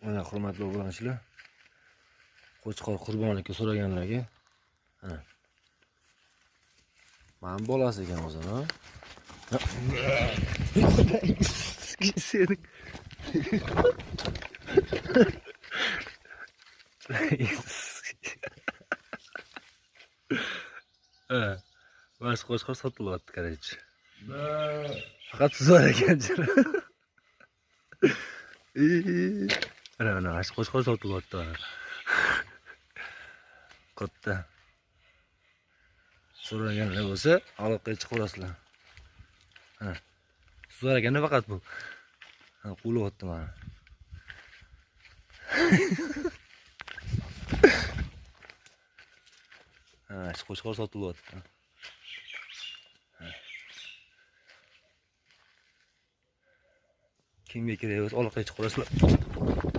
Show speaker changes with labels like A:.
A: Mana hurmatli obunachilar, qo'chqor qurbonlikka so'raganlarga ana men bolasi ekan o'zini. Seni Mas qo'chqor sotilyapti, qaraychi. Faqat sizlar ekanchilar. Ana mas qo'chqor sotilyapti. Katta. So'raganlar bo'lsa, aloqaga chiqaverasizlar. Ha. Sizlar ekanda faqat bu. Ha, qo'lyapti mana. Ha, qo'chqor sotilyapti. Kimga kerak bo'lsa aloqaga chiqaverasizlar.